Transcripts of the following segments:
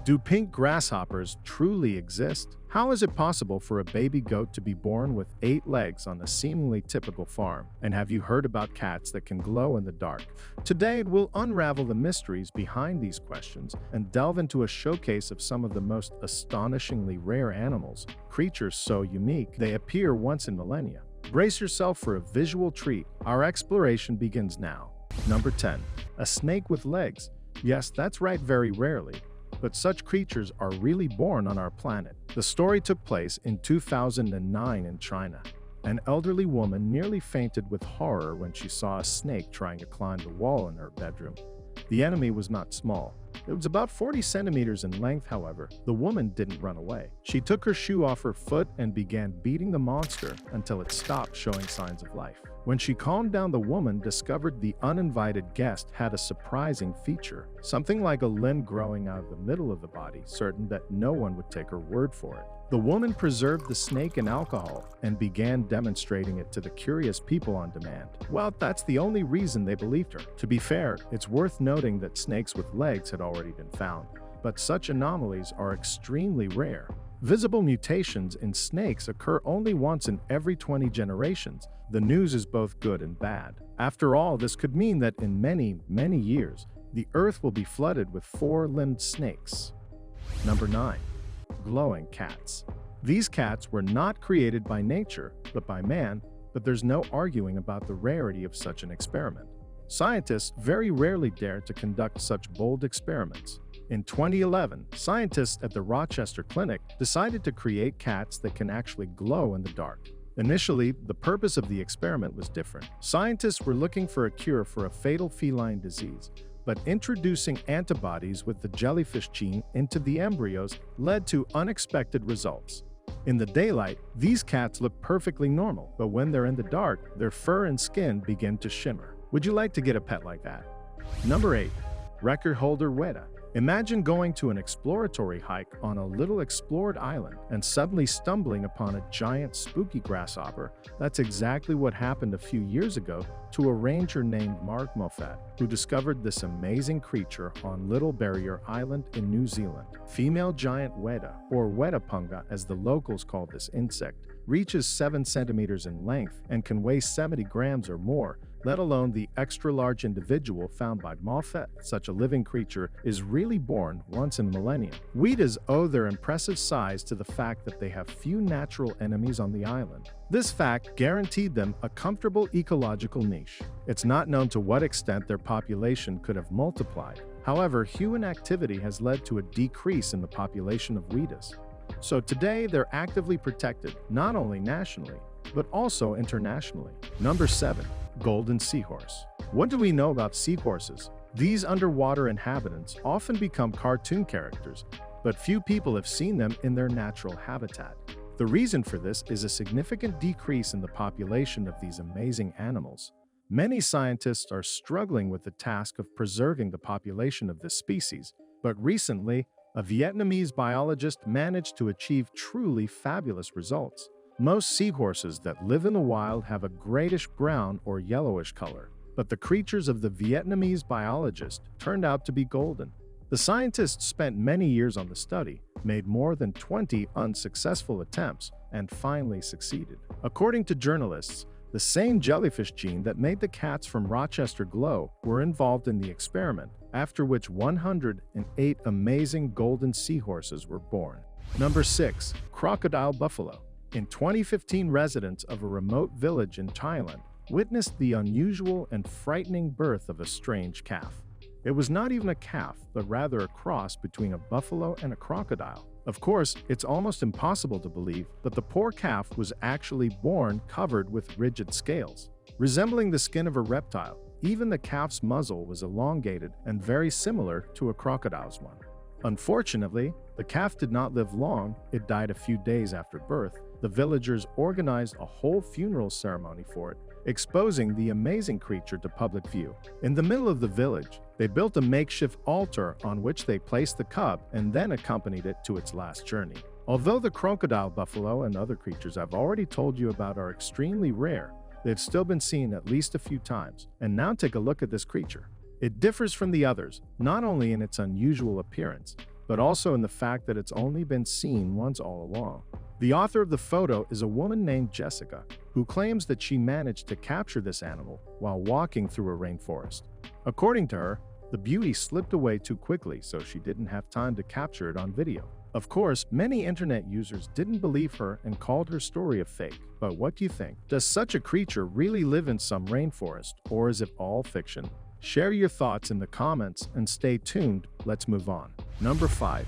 Do pink grasshoppers truly exist? How is it possible for a baby goat to be born with 8 legs on a seemingly typical farm? And have you heard about cats that can glow in the dark? Today, we'll unravel the mysteries behind these questions and delve into a showcase of some of the most astonishingly rare animals, creatures so unique they appear once in millennia. Brace yourself for a visual treat. Our exploration begins now. Number 10. A snake with legs. Yes, that's right, very rarely. But such creatures are really born on our planet. The story took place in 2009 in China. An elderly woman nearly fainted with horror when she saw a snake trying to climb the wall in her bedroom. The enemy was not small. It was about 40 centimeters in length, however. The woman didn't run away. She took her shoe off her foot and began beating the monster until it stopped showing signs of life. When she calmed down, the woman discovered the uninvited guest had a surprising feature, something like a limb growing out of the middle of the body, certain that no one would take her word for it. The woman preserved the snake in alcohol and began demonstrating it to the curious people on demand. Well, that's the only reason they believed her. To be fair, it's worth noting that snakes with legs had already been found, but such anomalies are extremely rare. Visible mutations in snakes occur only once in every 20 generations. The news is both good and bad. After all, this could mean that in many, many years, the Earth will be flooded with 4-limbed snakes. Number 9. Glowing cats. These cats were not created by nature, but by man, but there's no arguing about the rarity of such an experiment. Scientists very rarely dare to conduct such bold experiments. In 2011, scientists at the Rochester Clinic decided to create cats that can actually glow in the dark. Initially, the purpose of the experiment was different. Scientists were looking for a cure for a fatal feline disease, but introducing antibodies with the jellyfish gene into the embryos led to unexpected results. In the daylight, these cats look perfectly normal, but when they're in the dark, their fur and skin begin to shimmer. Would you like to get a pet like that? Number 8. Record holder Weta. Imagine going to an exploratory hike on a little explored island and suddenly stumbling upon a giant spooky grasshopper. That's exactly what happened a few years ago to a ranger named Mark Moffat, who discovered this amazing creature on Little Barrier Island in New Zealand. Female giant Weta, or Wetapunga as the locals call this insect, reaches 7 centimeters in length and can weigh 70 grams or more, let alone the extra-large individual found by Moffat. Such a living creature is really born once in millennia. Wetas owe their impressive size to the fact that they have few natural enemies on the island. This fact guaranteed them a comfortable ecological niche. It's not known to what extent their population could have multiplied. However, human activity has led to a decrease in the population of Wetas. So today, they're actively protected, not only nationally, but also internationally. Number 7. Golden Seahorse. What do we know about seahorses? These underwater inhabitants often become cartoon characters, but few people have seen them in their natural habitat. The reason for this is a significant decrease in the population of these amazing animals. Many scientists are struggling with the task of preserving the population of this species, but recently, a Vietnamese biologist managed to achieve truly fabulous results. Most seahorses that live in the wild have a grayish-brown or yellowish color, but the creatures of the Vietnamese biologist turned out to be golden. The scientists spent many years on the study, made more than 20 unsuccessful attempts, and finally succeeded. According to journalists, the same jellyfish gene that made the cats from Rochester glow were involved in the experiment, after which 108 amazing golden seahorses were born. Number 6. Crocodile Buffalo. In 2015, residents of a remote village in Thailand witnessed the unusual and frightening birth of a strange calf. It was not even a calf, but rather a cross between a buffalo and a crocodile. Of course, it's almost impossible to believe, but the poor calf was actually born covered with rigid scales. Resembling the skin of a reptile, even the calf's muzzle was elongated and very similar to a crocodile's one. Unfortunately, the calf did not live long. It died a few days after birth. The villagers organized a whole funeral ceremony for it, exposing the amazing creature to public view. In the middle of the village, they built a makeshift altar on which they placed the cub and then accompanied it to its last journey. Although the crocodile buffalo and other creatures I've already told you about are extremely rare, they've still been seen at least a few times. And now take a look at this creature. It differs from the others, not only in its unusual appearance, but also in the fact that it's only been seen once all along. The author of the photo is a woman named Jessica, who claims that she managed to capture this animal while walking through a rainforest. According to her, the beauty slipped away too quickly, so she didn't have time to capture it on video. Of course, many internet users didn't believe her and called her story a fake. But what do you think? Does such a creature really live in some rainforest, or is it all fiction? Share your thoughts in the comments and stay tuned. Let's move on. Number 5.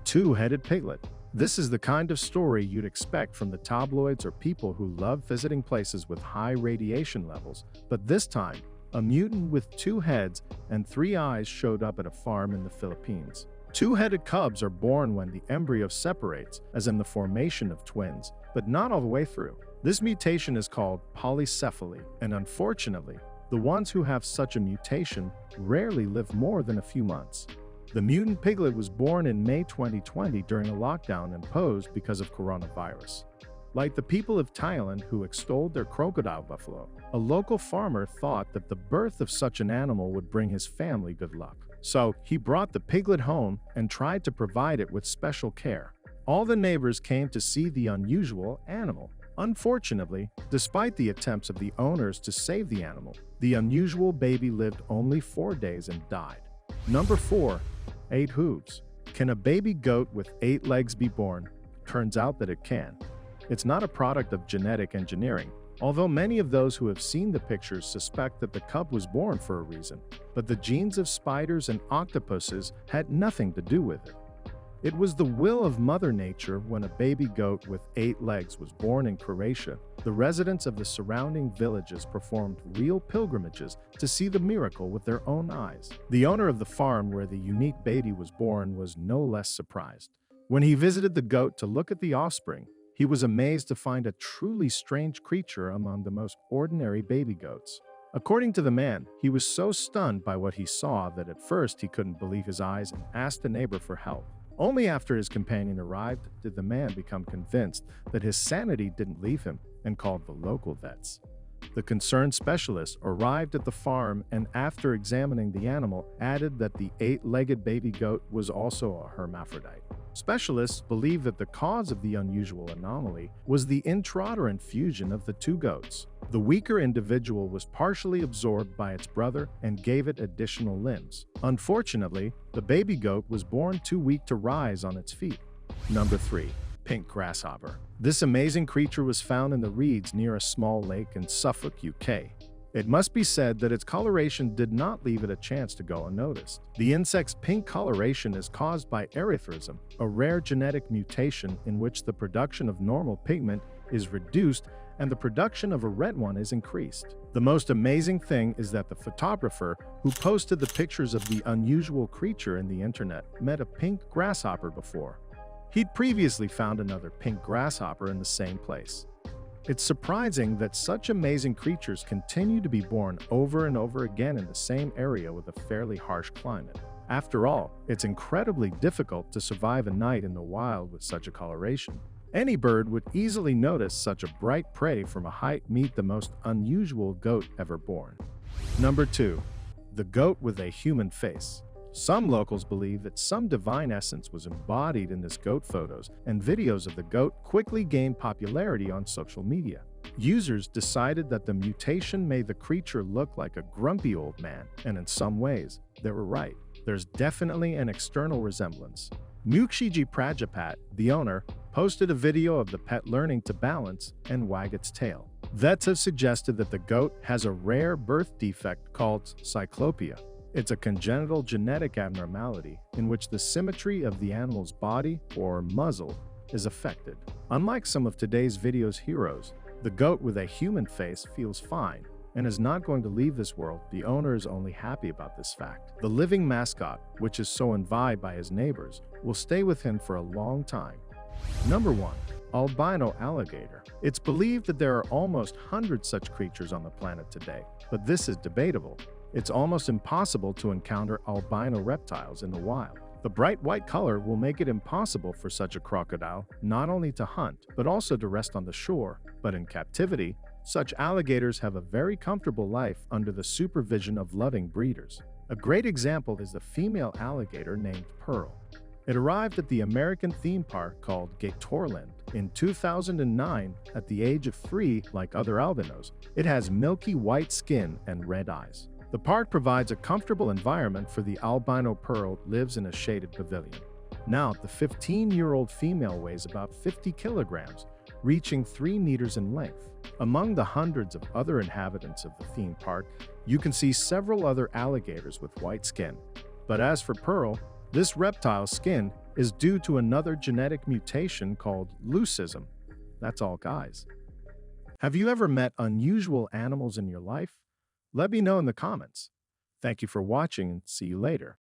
Two-headed piglet. This is the kind of story you'd expect from the tabloids or people who love visiting places with high radiation levels, but this time, a mutant with 2 heads and 3 eyes showed up at a farm in the Philippines. Two-headed cubs are born when the embryo separates, as in the formation of twins, but not all the way through. This mutation is called polycephaly, and unfortunately, the ones who have such a mutation rarely live more than a few months. The mutant piglet was born in May 2020 during a lockdown imposed because of coronavirus. Like the people of Thailand who extolled their crocodile buffalo, a local farmer thought that the birth of such an animal would bring his family good luck. So he brought the piglet home and tried to provide it with special care. All the neighbors came to see the unusual animal. Unfortunately, despite the attempts of the owners to save the animal, the unusual baby lived only 4 days and died. Number 4. 8 hooves. Can a baby goat with 8 legs be born? Turns out that it can. It's not a product of genetic engineering, although many of those who have seen the pictures suspect that the cub was born for a reason. But the genes of spiders and octopuses had nothing to do with it. It was the will of Mother Nature when a baby goat with 8 legs was born in Croatia. The residents of the surrounding villages performed real pilgrimages to see the miracle with their own eyes. The owner of the farm where the unique baby was born was no less surprised. When he visited the goat to look at the offspring, he was amazed to find a truly strange creature among the most ordinary baby goats. According to the man, he was so stunned by what he saw that at first he couldn't believe his eyes and asked a neighbor for help. Only after his companion arrived did the man become convinced that his sanity didn't leave him and called the local vets. The concerned specialist arrived at the farm and, after examining the animal, added that the 8-legged baby goat was also a hermaphrodite. Specialists believe that the cause of the unusual anomaly was the intrauterine fusion of the 2 goats. The weaker individual was partially absorbed by its brother and gave it additional limbs. Unfortunately, the baby goat was born too weak to rise on its feet. Number 3. Pink grasshopper. This amazing creature was found in the reeds near a small lake in Suffolk, UK. It must be said that its coloration did not leave it a chance to go unnoticed. The insect's pink coloration is caused by erythrism, a rare genetic mutation in which the production of normal pigment is reduced and the production of a red one is increased. The most amazing thing is that the photographer who posted the pictures of the unusual creature in the internet met a pink grasshopper before. He'd previously found another pink grasshopper in the same place. It's surprising that such amazing creatures continue to be born over and over again in the same area with a fairly harsh climate. After all, it's incredibly difficult to survive a night in the wild with such a coloration. Any bird would easily notice such a bright prey from a height meet the most unusual goat ever born. Number 2. The goat with a human face. Some locals believe that some divine essence was embodied in this goat. Photos and videos of the goat quickly gained popularity on social media. Users decided that the mutation made the creature look like a grumpy old man, and in some ways, they were right. There's definitely an external resemblance. Mukshiji Prajapat, the owner, posted a video of the pet learning to balance and wag its tail. Vets have suggested that the goat has a rare birth defect called cyclopia. It's a congenital genetic abnormality in which the symmetry of the animal's body or muzzle is affected. Unlike some of today's video's heroes, the goat with a human face feels fine and is not going to leave this world. The owner is only happy about this fact. The living mascot, which is so envied by his neighbors, will stay with him for a long time. Number 1. Albino alligator. It's believed that there are almost 100 such creatures on the planet today, but this is debatable. It's almost impossible to encounter albino reptiles in the wild. The bright white color will make it impossible for such a crocodile not only to hunt, but also to rest on the shore. But in captivity, such alligators have a very comfortable life under the supervision of loving breeders. A great example is the female alligator named Pearl. It arrived at the American theme park called Gatorland in 2009 at the age of 3 like other albinos. It has milky white skin and red eyes. The park provides a comfortable environment for the albino pearl lives in a shaded pavilion. Now, the 15-year-old female weighs about 50 kilograms, reaching 3 meters in length. Among the hundreds of other inhabitants of the theme park, you can see several other alligators with white skin. But as for Pearl, this reptile's skin is due to another genetic mutation called leucism. That's all, guys. Have you ever met unusual animals in your life? Let me know in the comments. Thank you for watching and see you later.